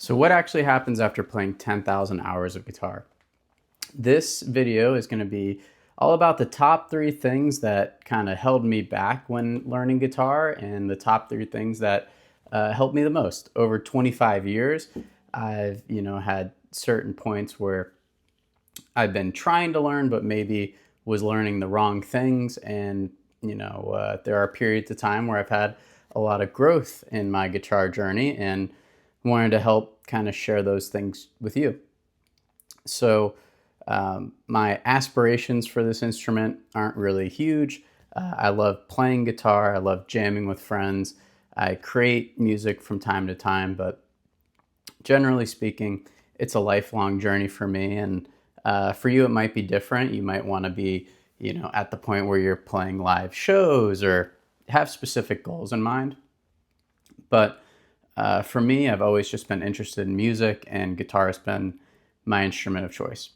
So what actually happens after playing 10,000 hours of guitar? This video is going to be all about the top three things that kind of held me back when learning guitar and the top three things that helped me the most. Over 25 years, I've, had certain points where I've been trying to learn, but maybe was learning the wrong things. And, there are periods of time where I've had a lot of growth in my guitar journey and wanted to help kind of share those things with you. So, my aspirations for this instrument aren't really huge. I love playing guitar, I love jamming with friends. I create music from time to time, but generally speaking, it's a lifelong journey for me. And for you, it might be different. You might want to be, at the point where you're playing live shows or have specific goals in mind. But for me, I've always just been interested in music, and guitar has been my instrument of choice.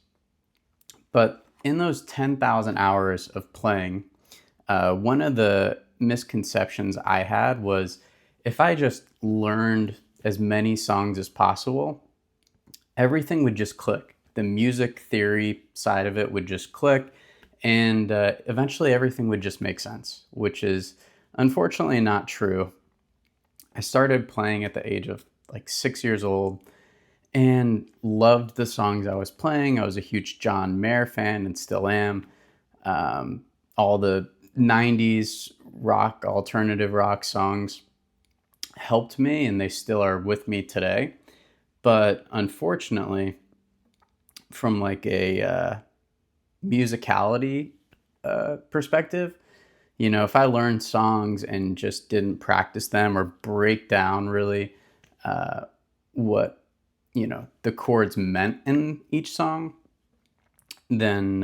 But in those 10,000 hours of playing, one of the misconceptions I had was if I just learned as many songs as possible, everything would just click. The music theory side of it would just click, and eventually everything would just make sense, which is unfortunately not true. I started playing at the age of like 6 years old and loved the songs I was playing. I was a huge John Mayer fan and still am. All the 90s rock, alternative rock songs helped me, and they still are with me today. But unfortunately, from like a musicality perspective, if I learned songs and just didn't practice them or break down really what, the chords meant in each song, then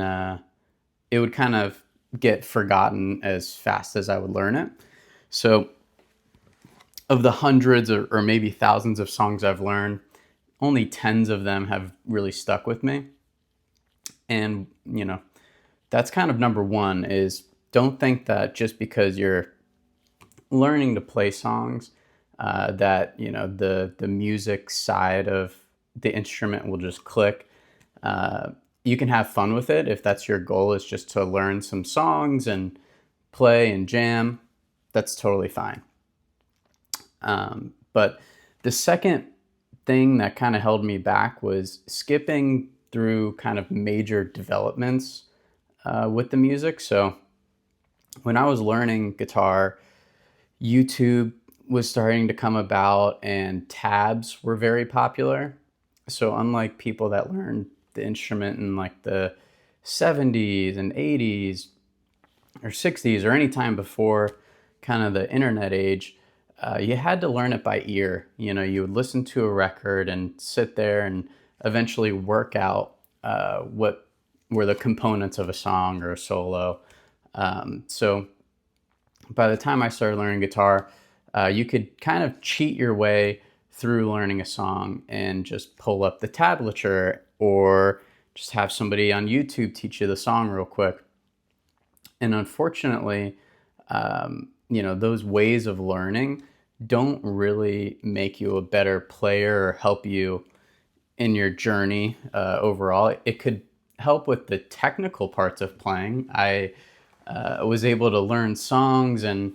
it would kind of get forgotten as fast as I would learn it. So, of the hundreds or maybe thousands of songs I've learned, only tens of them have really stuck with me. And, that's kind of number one is don't think that just because you're learning to play songs, that, the music side of the instrument will just click. You can have fun with it if that's your goal, is just to learn some songs and play and jam. That's totally fine. But the second thing that kind of held me back was skipping through kind of major developments with the music. So when I was learning guitar, YouTube was starting to come about and tabs were very popular. So unlike people that learned the instrument in like the 70s and 80s or 60s or any time before kind of the internet age, you had to learn it by ear. You would listen to a record and sit there and eventually work out what were the components of a song or a solo. So by the time I started learning guitar, you could kind of cheat your way through learning a song and just pull up the tablature or just have somebody on YouTube teach you the song real quick. And unfortunately, those ways of learning don't really make you a better player or help you in your journey overall. It could help with the technical parts of playing. I was able to learn songs, and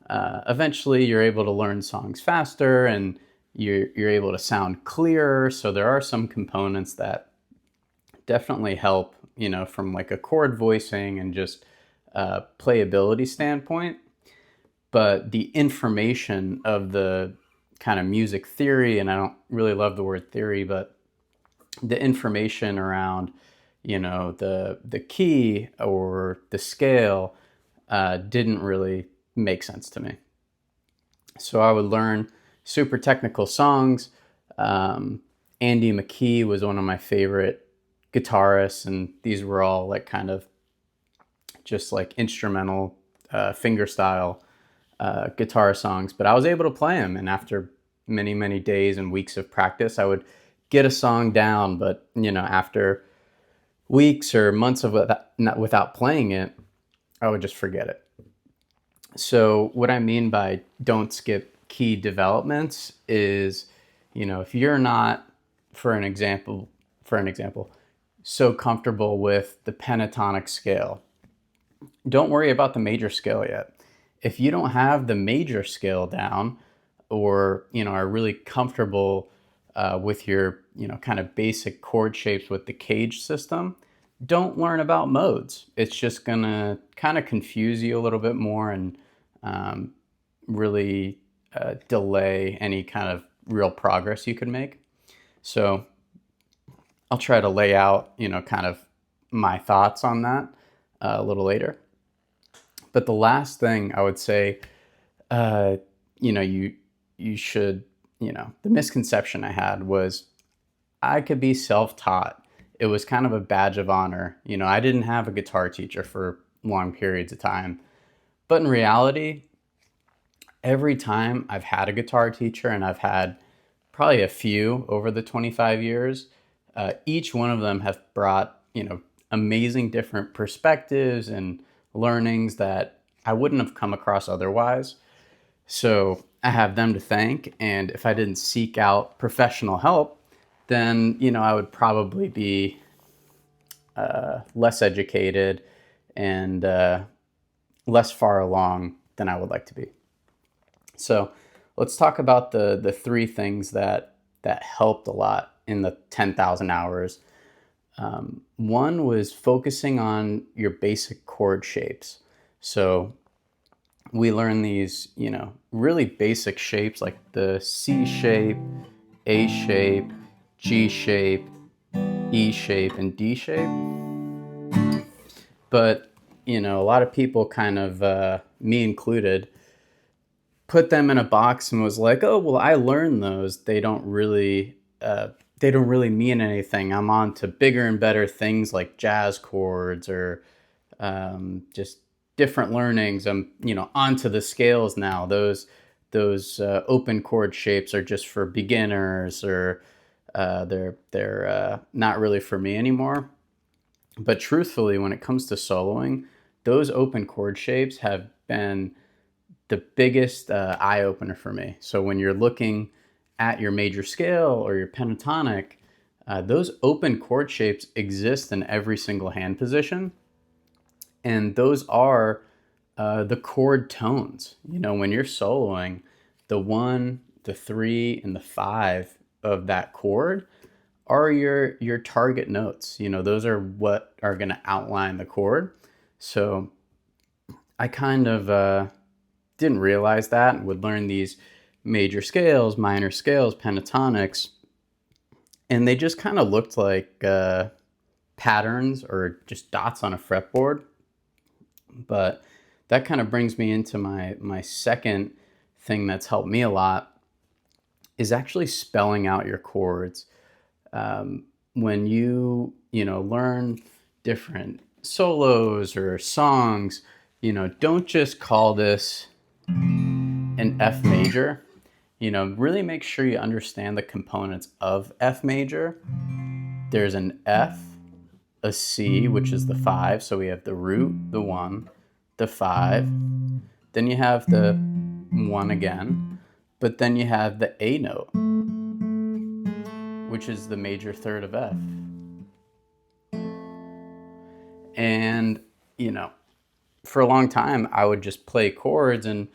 eventually you're able to learn songs faster and you're able to sound clearer. So there are some components that definitely help, from like a chord voicing and just playability standpoint. But the information of the kind of music theory, and I don't really love the word theory, but the information around, the key or the scale didn't really make sense to me. So I would learn super technical songs. Andy McKee was one of my favorite guitarists, and these were all like kind of just like instrumental fingerstyle guitar songs. But I was able to play them, and after many, many days and weeks of practice, I would get a song down. But after weeks or months of without playing it, I would just forget it. So what I mean by don't skip key developments is, If you're not, for an example, so comfortable with the pentatonic scale, don't worry about the major scale yet. If you don't have the major scale down, or are really comfortable with your kind of basic chord shapes with the cage system, don't learn about modes. It's just gonna kind of confuse you a little bit more and really delay any kind of real progress you could make. So I'll try to lay out kind of my thoughts on that a little later. But the last thing I would say, you should, the misconception I had was I could be self-taught. It was kind of a badge of honor. I didn't have a guitar teacher for long periods of time. But in reality, every time I've had a guitar teacher, and I've had probably a few over the 25 years, each one of them have brought, amazing different perspectives and learnings that I wouldn't have come across otherwise. So I have them to thank. And if I didn't seek out professional help, then, I would probably be less educated and less far along than I would like to be. So let's talk about the three things that helped a lot in the 10,000 hours. One was focusing on your basic chord shapes. So we learn these, really basic shapes like the C shape, A shape, G shape, E shape, and D shape. But, a lot of people kind of, me included, put them in a box and was like, oh, well, I learned those. They don't really mean anything. I'm on to bigger and better things like jazz chords or just different learnings. I'm, onto the scales now. Those open chord shapes are just for beginners, or they're not really for me anymore. But truthfully, when it comes to soloing, those open chord shapes have been the biggest eye opener for me. So when you're looking at your major scale or your pentatonic, those open chord shapes exist in every single hand position. And those are the chord tones. When you're soloing, the 1, the 3, and the 5 of that chord are your target notes. Those are what are going to outline the chord. So I kind of didn't realize that, and would learn these major scales, minor scales, pentatonics, and they just kind of looked like patterns or just dots on a fretboard. But that kind of brings me into my second thing that's helped me a lot, is actually spelling out your chords. When you learn different solos or songs, don't just call this an F major. Really make sure you understand the components of F major. There's an F, a C, which is the 5. So we have the root, the 1, the 5. Then you have the 1 again. But then you have the A note, which is the major third of F. And, for a long time, I would just play chords and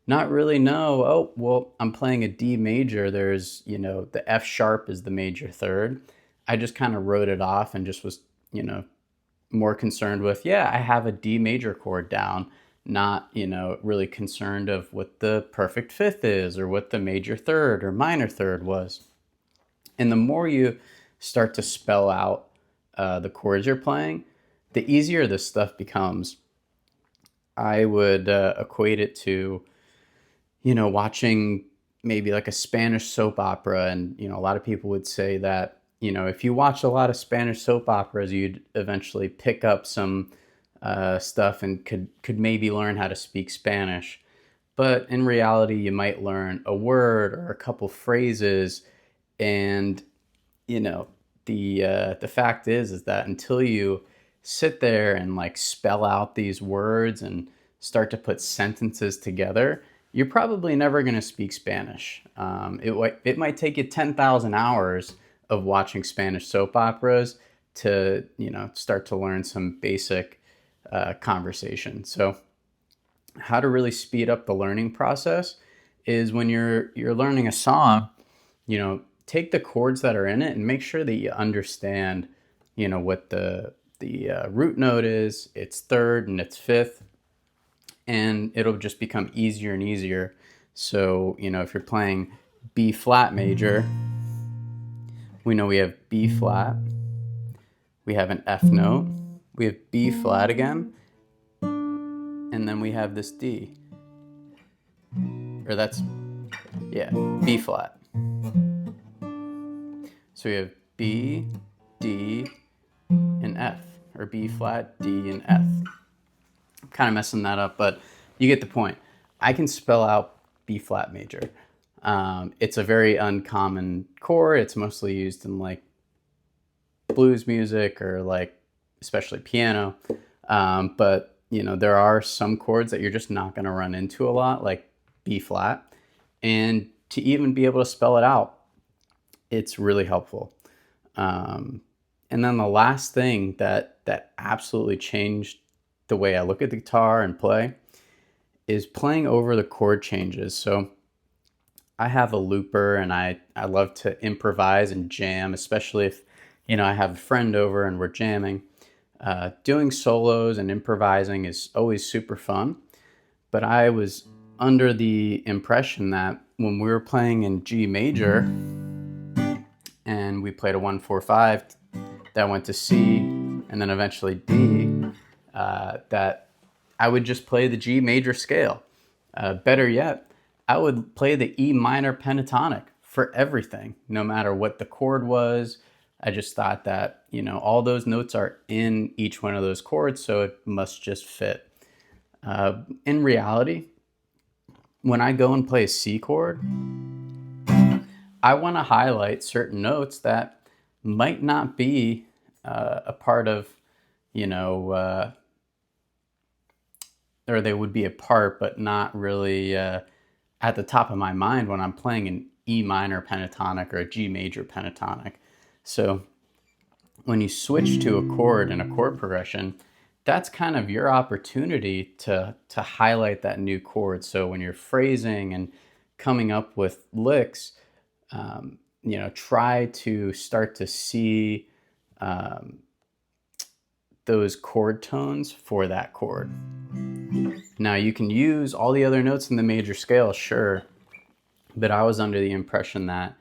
not really know, oh, well, I'm playing a D major. There's, the F sharp is the major third. I just kind of wrote it off and just was, more concerned with, yeah, I have a D major chord down, not, really concerned of what the perfect fifth is or what the major third or minor third was. And the more you start to spell out the chords you're playing, the easier this stuff becomes. I would equate it to, watching maybe like a Spanish soap opera. And, a lot of people would say that, if you watch a lot of Spanish soap operas, you'd eventually pick up some stuff and could maybe learn how to speak Spanish. But in reality, you might learn a word or a couple phrases. And, the fact is that until you sit there and like spell out these words and start to put sentences together, you're probably never going to speak Spanish. It might take you 10,000 hours of watching Spanish soap operas to, start to learn some basic conversation. So how to really speed up the learning process is when you're learning a song, take the chords that are in it and make sure that you understand, what the root note is, its third and its fifth, and it'll just become easier and easier. So, if you're playing B flat major, we know we have B flat, we have an F note, we have B flat again, and then we have this D. Or that's, B flat. So we have B, D, and F, or B flat, D, and F. I'm kind of messing that up, but you get the point. I can spell out B flat major. It's a very uncommon chord. It's mostly used in like blues music or like especially piano. But there are some chords that you're just not going to run into a lot, like B flat. And to even be able to spell it out, it's really helpful. And then the last thing that absolutely changed the way I look at the guitar and play is playing over the chord changes. So I have a looper and I love to improvise and jam, especially if, I have a friend over and we're jamming. Doing solos and improvising is always super fun. But I was under the impression that when we were playing in G major and we played a 1-4-5 that went to C and then eventually D, that I would just play the G major scale. Better yet, I would play the E minor pentatonic for everything, no matter what the chord was. I just thought that, all those notes are in each one of those chords, so it must just fit. In reality, when I go and play a C chord, I want to highlight certain notes that might not be a part of, or they would be a part, but not really at the top of my mind when I'm playing an E minor pentatonic or a G major pentatonic. So when you switch to a chord and a chord progression, that's kind of your opportunity to highlight that new chord. So when you're phrasing and coming up with licks, try to start to see those chord tones for that chord. Now you can use all the other notes in the major scale, sure, but I was under the impression that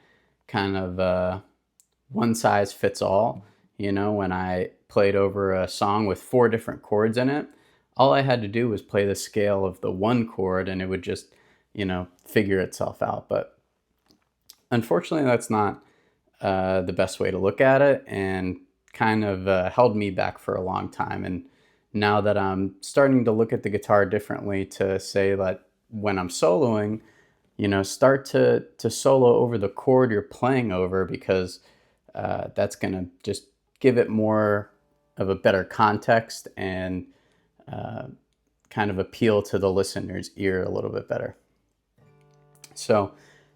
kind of one size fits all. When I played over a song with 4 different chords in it, all I had to do was play the scale of the one chord and it would just, figure itself out. But unfortunately, that's not the best way to look at it, and kind of held me back for a long time. And now that I'm starting to look at the guitar differently, to say that when I'm soloing, start to solo over the chord you're playing over, because that's going to just give it more of a better context and kind of appeal to the listener's ear a little bit better. So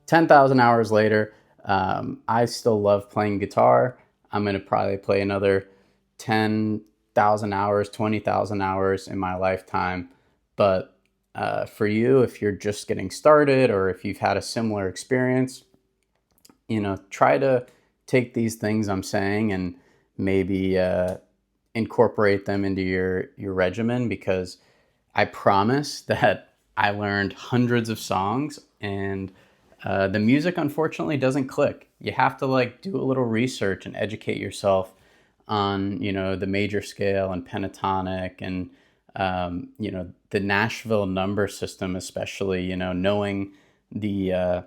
10,000 hours later, I still love playing guitar. I'm going to probably play another 10,000 hours, 20,000 hours in my lifetime. But for you, if you're just getting started or if you've had a similar experience, try to take these things I'm saying and maybe incorporate them into your regimen, because I promise that I learned hundreds of songs and the music unfortunately doesn't click. You have to do a little research and educate yourself on, the major scale and pentatonic and, the Nashville number system, especially, knowing the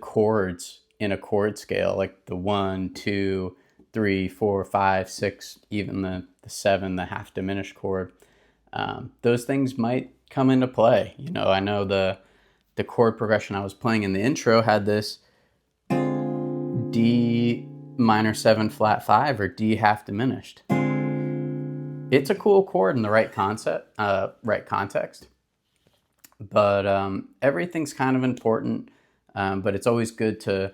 chords in a chord scale, like the 1, 2, 3, 4, 5, 6, even the 7, the half diminished chord. Those things might come into play. I know the chord progression I was playing in the intro had this D minor 7 flat 5, or D half diminished. It's a cool chord in the right context, But everything's kind of important, but it's always good to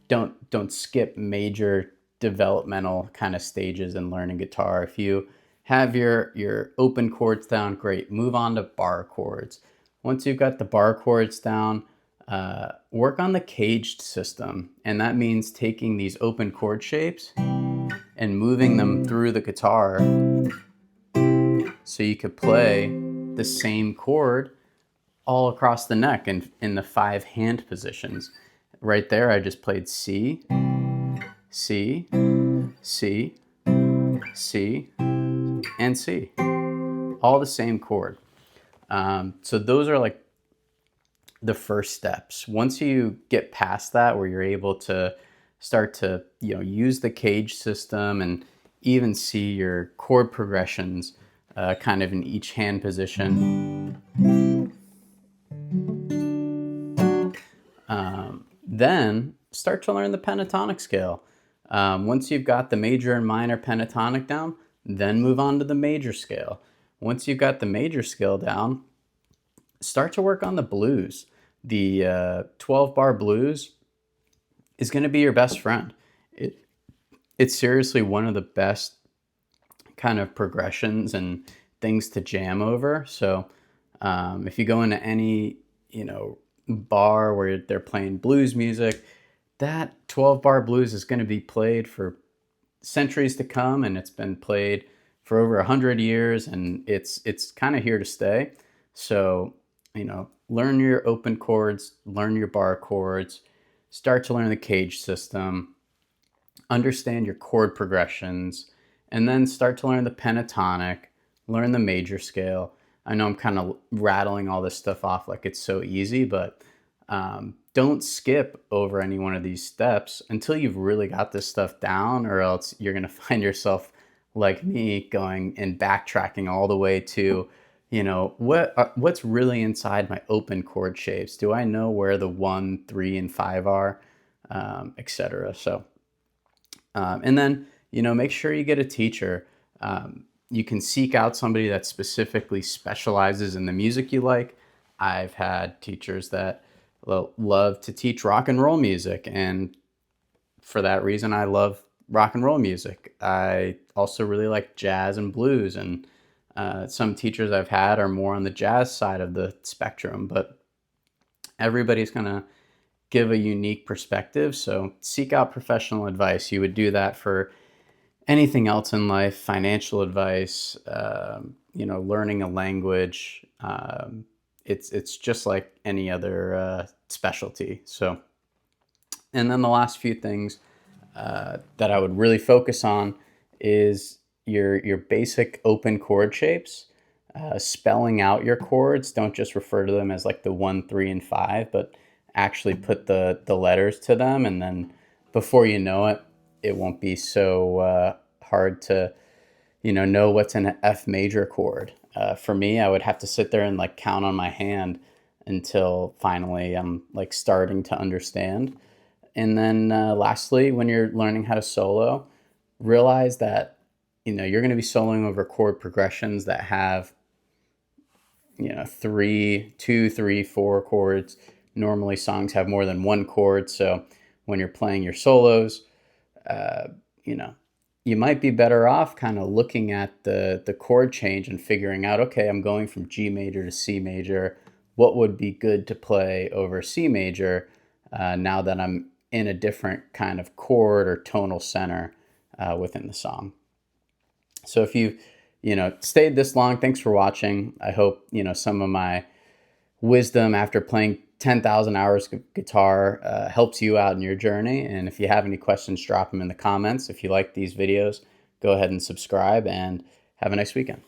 don't skip major developmental kind of stages in learning guitar. If you have your open chords down, great. Move on to bar chords. Once you've got the bar chords down, work on the caged system, and that means taking these open chord shapes and moving them through the guitar so you could play the same chord all across the neck and in the 5 hand positions. Right there, I just played C, C, C, C, and C. All the same chord. So those are like the first steps. Once you get past that, where you're able to start to use the cage system and even see your chord progressions kind of in each hand position, then start to learn the pentatonic scale. Once you've got the major and minor pentatonic down, then move on to the major scale. Once you've got the major scale down, start to work on the blues. The 12 bar blues is going to be your best friend. It's seriously one of the best kind of progressions and things to jam over. So if you go into any bar where they're playing blues music, that 12 bar blues is going to be played for centuries to come, and it's been played for over 100 years, and it's kind of here to stay. So learn your open chords, learn your bar chords, start to learn the cage system, understand your chord progressions, and then start to learn the pentatonic, learn the major scale. I know I'm kind of rattling all this stuff off like it's so easy, but don't skip over any one of these steps until you've really got this stuff down, or else you're going to find yourself like me going and backtracking all the way to, what's really inside my open chord shapes? Do I know where the 1, 3, and 5 are, etc. So, and then, make sure you get a teacher. You can seek out somebody that specifically specializes in the music you like. I've had teachers that love to teach rock and roll music, and for that reason, I love rock and roll music. I also really like jazz and blues, and some teachers I've had are more on the jazz side of the spectrum, but everybody's going to give a unique perspective. So seek out professional advice. You would do that for anything else in life, financial advice, learning a language. It's just like any other specialty. So, and then the last few things that I would really focus on is your basic open chord shapes, spelling out your chords. Don't just refer to them as like the 1, 3, and 5, but actually put the letters to them. And then before you know it, it won't be so hard to, know what's an F major chord. For me, I would have to sit there and like count on my hand until finally I'm like starting to understand. And then lastly, when you're learning how to solo, realize that, you're going to be soloing over chord progressions that have, 3, 2, 3, 4 chords. Normally songs have more than one chord. So when you're playing your solos, you might be better off kind of looking at the chord change and figuring out, okay, I'm going from G major to C major. What would be good to play over C major now that I'm in a different kind of chord or tonal center within the song? So if you've, stayed this long, thanks for watching. I hope, some of my wisdom after playing 10,000 hours of guitar helps you out in your journey. And if you have any questions, drop them in the comments. If you like these videos, go ahead and subscribe, and have a nice weekend.